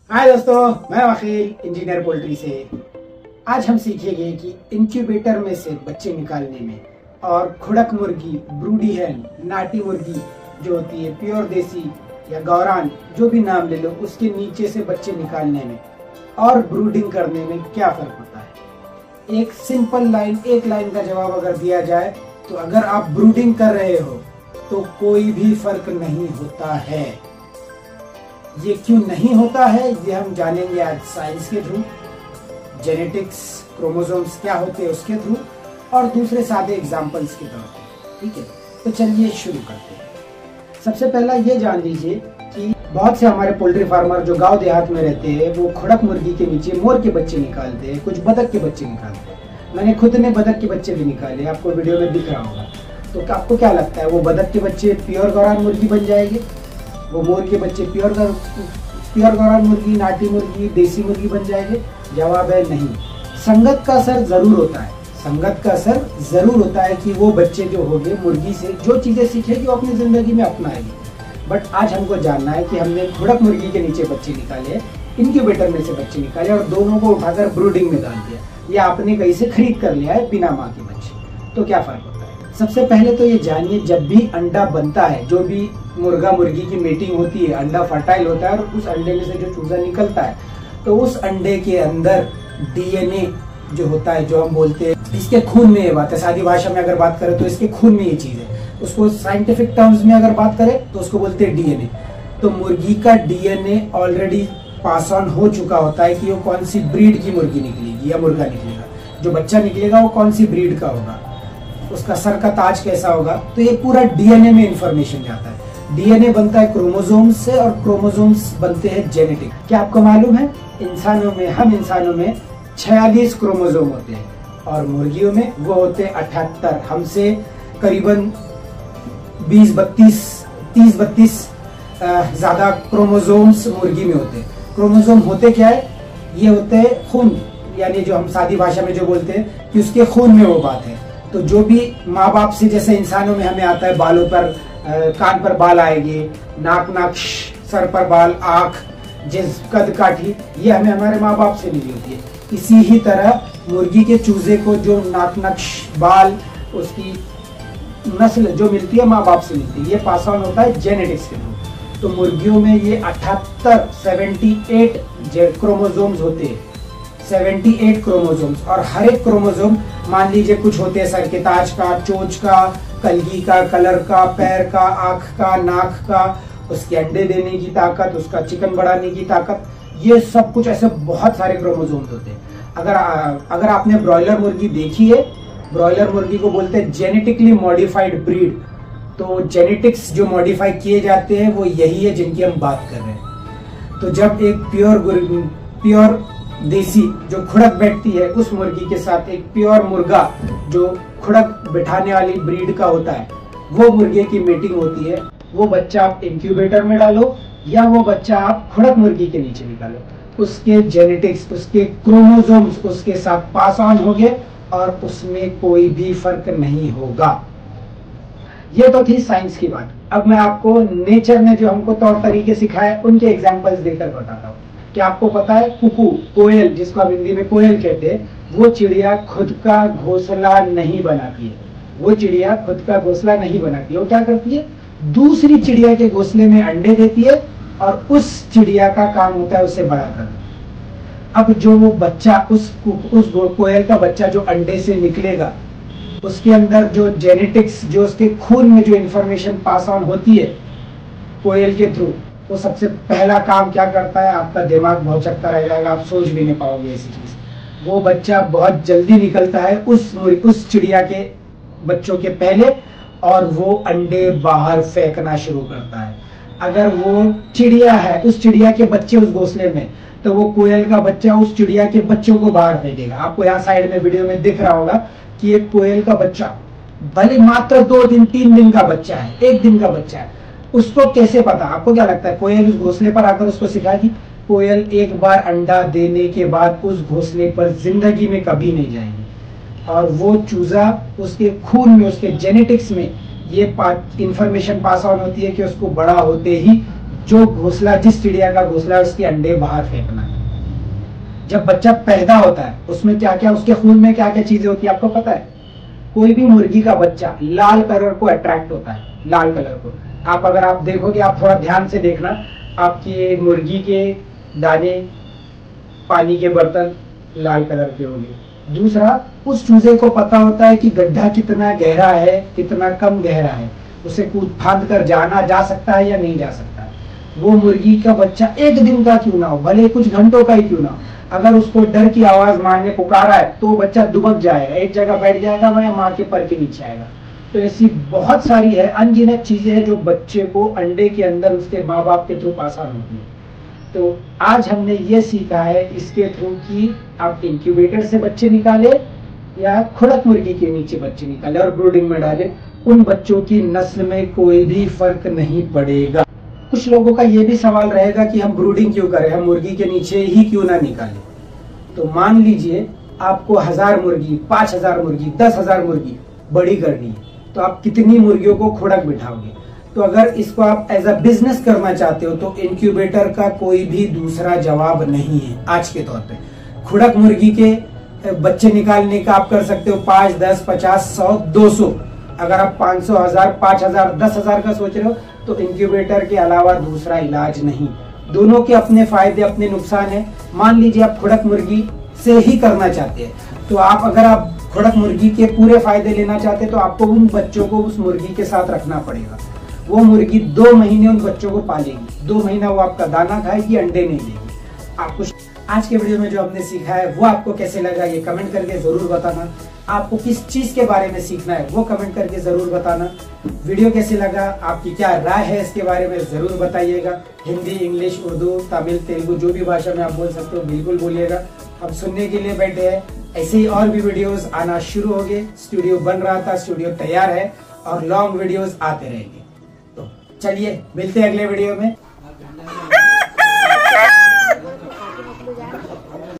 हाय दोस्तों, मैं वकील इंजीनियर पोल्ट्री से। आज हम सीखेंगे कि इंक्यूबेटर में से बच्चे निकालने में और खुड़क मुर्गी, ब्रूडी हैन, नाटी मुर्गी जो होती है, प्योर देसी या गौरान, जो भी नाम ले लो, उसके नीचे से बच्चे निकालने में और ब्रूडिंग करने में क्या फर्क होता है। एक सिंपल लाइन, एक लाइन का जवाब अगर दिया जाए तो अगर आप ब्रूडिंग कर रहे हो तो कोई भी फर्क नहीं होता है। ये क्यों नहीं होता है ये हम जानेंगे आज साइंस के थ्रू, जेनेटिक्स, क्रोमोसोम्स क्या होते हैं उसके थ्रू, और दूसरे सादे एग्जांपल्स के तौर पर। ठीक है, तो चलिए शुरू करते हैं। सबसे पहला ये जान लीजिए कि बहुत से हमारे पोल्ट्री फार्मर जो गांव देहात में रहते हैं वो खुड़क मुर्गी के नीचे मोर के बच्चे निकालते हैं, कुछ बतख के बच्चे निकालते हैं। मैंने खुद ने बतख के बच्चे भी निकाले, आपको वीडियो में दिख रहा होगा। तो आपको क्या लगता है वो बतख के बच्चे प्योर गौरान मुर्गी बन जाएंगे? वो मोर के बच्चे प्योर गौरान मुर्गी, नाटी मुर्गी, देसी मुर्गी बन जाएंगे? जवाब है नहीं। संगत का असर जरूर होता है, संगत का असर जरूर होता है कि वो बच्चे जो होंगे मुर्गी से जो चीजें सीखेगी वो अपनी जिंदगी में अपनाएगी। बट आज हमको जानना है कि हमने खुड़क मुर्गी के नीचे बच्चे निकाले, इनक्यूबेटर में से बच्चे निकाले और दोनों को उठाकर ब्रूडिंग में डाल दिया, या आपने कहीं से खरीद कर लिया है बिना माँ के बच्चे, तो क्या फर्क होता है? सबसे पहले तो ये जानिए, जब भी अंडा बनता है, जो भी मुर्गा मुर्गी की मीटिंग होती है, अंडा फर्टाइल होता है और उस अंडे में से जो चूजा निकलता है, तो उस अंडे के अंदर डीएनए जो होता है, जो हम बोलते हैं इसके खून में, ये बात है सादी भाषा में अगर बात करें तो इसके खून में ये चीज है। उसको साइंटिफिक टर्म्स में अगर बात करें तो उसको बोलते हैं डीएनए। तो मुर्गी का डीएनए ऑलरेडी पास ऑन हो चुका होता है कि वो कौन सी ब्रीड की मुर्गी निकलेगी या मुर्गा निकलेगा, जो बच्चा निकलेगा वो कौन सी ब्रीड का होगा, उसका सर का ताज कैसा होगा। तो ये पूरा डीएनए में इंफॉर्मेशन जाता है। डीएनए बनता है क्रोमोसोम्स से और क्रोमोसोम्स बनते हैं जेनेटिक। क्या आपको मालूम है, हम इंसानों में 46 क्रोमोसोम होते हैं और मुर्गियों में वो होते हैं 78। हमसे करीबन 30-32 ज्यादा क्रोमोसोम्स मुर्गी में होते हैं। क्रोमोसोम होते क्या है? ये होते हैं खून, यानी जो हम सादी भाषा में जो बोलते हैं कि उसके खून में वो बात है। तो जो भी माँ बाप से, जैसे इंसानों में हमें आता है बालों पर, कान पर बाल आएंगे, नाक, सर पर बाल, आंख, जिस कद काठी, ये हमें हमारे माँ बाप से मिली होती है। इसी ही तरह मुर्गी के चूजे को जो नाक, बाल, उसकी नस्ल जो मिलती है माँ बाप से मिलती है, ये पास ऑन होता है जेनेटिक्स के थ्रू। तो मुर्गियों में ये 78 क्रोमोसोम्स होते हैं, 78 क्रोमोसोम्स। और हर एक क्रोमोसोम, मान लीजिए कुछ होते हैं सर के ताज का, चोंच का, कलगी का, कलर का, पैर का, आंख का, नाक का, उसके अंडे देने की ताकत, उसका चिकन बढ़ाने की ताकत, ये सब कुछ ऐसे बहुत सारे क्रोमोसोम्स होते हैं। अगर आपने ब्रॉयलर मुर्गी देखी है, ब्रॉयलर मुर्गी को बोलते हैं जेनेटिकली मॉडिफाइड ब्रीड। तो जेनेटिक्स जो मॉडिफाई किए जाते हैं वो यही है जिनकी हम बात कर रहे हैं। तो जब एक प्योर देसी जो खुड़क बैठती है, उस मुर्गी के साथ एक प्योर मुर्गा जो खुड़क बिठाने वाली ब्रीड का होता है, वो मुर्गे की मीटिंग होती है। वो बच्चा आप इंक्यूबेटर में डालो या वो बच्चा आप खुड़क मुर्गी के नीचे निकालो, उसके जेनेटिक्स, उसके क्रोमोसोम्स उसके साथ पास ऑन हो गए और उसमें कोई भी फर्क नहीं होगा। ये तो थी साइंस की बात। अब मैं आपको नेचर ने जो हमको तौर तरीके सिखाए उनके एग्जाम्पल्स देकर बताता हूँ। क्या आपको पता है, कुकू, कोयल, जिसको हम हिंदी में कोयल कहते हैं, वो चिड़िया खुद का घोंसला नहीं बनाती है। वो चिड़िया खुद का घोंसला नहीं बनाती है। वो क्या करती है? दूसरी चिड़िया के घोंसले में अंडे देती है और उस चिड़िया का काम होता है उसे बड़ा करना। अब जो वो बच्चा, उस कोयल का बच्चा जो अंडे से निकलेगा, उसके अंदर जो जेनेटिक्स, जो उसके खून में जो इंफॉर्मेशन पास ऑन होती है कोयल के थ्रू, तो सबसे पहला काम क्या करता है? आपका दिमाग बहुत चक्कर रह जाएगा, आप सोच भी नहीं पाओगे ऐसी चीज। वो बच्चा बहुत जल्दी निकलता है उस चिड़िया के बच्चों के पहले और वो अंडे बाहर फेंकना शुरू करता है। अगर वो चिड़िया है, उस चिड़िया के बच्चे उस घोंसले में, तो वो कोयल का बच्चा उस चिड़िया के बच्चों को बाहर फेंकेगा। आपको यहाँ साइड में वीडियो में दिख रहा होगा कि एक कोयल का बच्चा, भले मात्र 2 दिन 3 दिन का बच्चा है, 1 दिन का बच्चा है, उसको कैसे पता? आपको क्या लगता है कोयल उस घोंसले पर आकर उसको सिखाएगी? कोयल एक बार अंडा देने के बाद उस घोंसले पर जिंदगी में कभी नहीं जाएगी। और वो चूजा, उसके खून में, उसके जेनेटिक्स में ये इंफॉर्मेशन पास ऑन होती है कि उसको बड़ा होते ही जो घोंसला, जिस चिड़िया का घोंसला है उसके अंडे बाहर फेंकना है। जब बच्चा पैदा होता है उसमें क्या क्या, उसके खून में क्या क्या चीजें होती है आपको पता है? कोई भी मुर्गी का बच्चा लाल कलर को अट्रैक्ट होता है, लाल कलर को। अगर आप देखोगे, आप थोड़ा ध्यान से देखना, आपकी मुर्गी के दाने, पानी के बर्तन लाल कलर के होंगे। दूसरा, उस चूजे को पता होता है कि गड्ढा कितना गहरा है, कितना कम गहरा है, उसे कूद फांद कर जा सकता है या नहीं जा सकता। वो मुर्गी का बच्चा एक दिन का क्यों ना हो, भले कुछ घंटों का ही क्यों ना हो, अगर उसको डर की आवाज मारने पुकारा है तो बच्चा दुबक जाएगा, एक जगह बैठ जाएगा, वह माँ के पर के नीचे आएगा। तो ऐसी बहुत सारी है, अनगिनत चीजें हैं जो बच्चे को अंडे के अंदर उसके माँ बाप के थ्रू आसान होती है। तो आज हमने ये सीखा है इसके थ्रू कि आप इंक्यूबेटर से बच्चे निकाले या खुरक मुर्गी के नीचे बच्चे निकाले और ब्रूडिंग में डाले, उन बच्चों की नस्ल में कोई भी फर्क नहीं पड़ेगा। कुछ लोगों का ये भी सवाल रहेगा कि हम ब्रूडिंग क्यों करें, हम मुर्गी के नीचे ही क्यों ना निकालें। तो मान लीजिए आपको 1000 मुर्गी, 5000 मुर्गी, 10,000 मुर्गी बड़ी करनी है, तो आप कितनी मुर्गियों को खुड़क बिठाओगे? तो अगर इसको आप एज अ बिजनेस करना चाहते हो तो इंक्यूबेटर का कोई भी दूसरा जवाब नहीं है आज के तौर पे। खुड़क मुर्गी के बच्चे निकालने का आप कर सकते हो 5, 10, 50, 100, 200। अगर आप 500, 1000, 5000, 10,000 का सोच रहे हो तो इंक्यूबेटर के अलावा दूसरा इलाज नहीं। दोनों के अपने फायदे, अपने नुकसान है। मान लीजिए आप खुड़क मुर्गी से ही करना चाहते हैं, तो अगर आप खुड़क मुर्गी के पूरे फायदे लेना चाहते हैं तो आपको उन बच्चों को उस मुर्गी के साथ रखना पड़ेगा। वो मुर्गी 2 महीने उन बच्चों को पालेगी, 2 महीना वो आपका दाना खाएगी, अंडे नहीं देगी। आपको आज के वीडियो में जो आपने सीखा है वो आपको कैसे लगा ये कमेंट करके जरूर बताना। आपको किस चीज के बारे में सीखना है वो कमेंट करके जरूर बताना। वीडियो कैसे लगा, आपकी क्या राय है इसके बारे में जरूर बताइएगा। हिंदी, इंग्लिश, उर्दू, तमिल, तेलुगु, जो भी भाषा में आप बोल सकते हो बिल्कुल बोलिएगा। अब सुनने के लिए बैठे हैं, ऐसे ही और भी वीडियोस आना शुरू हो गए। स्टूडियो बन रहा था, स्टूडियो तैयार है और लॉन्ग वीडियोस आते रहेंगे। तो चलिए मिलते हैं अगले वीडियो में।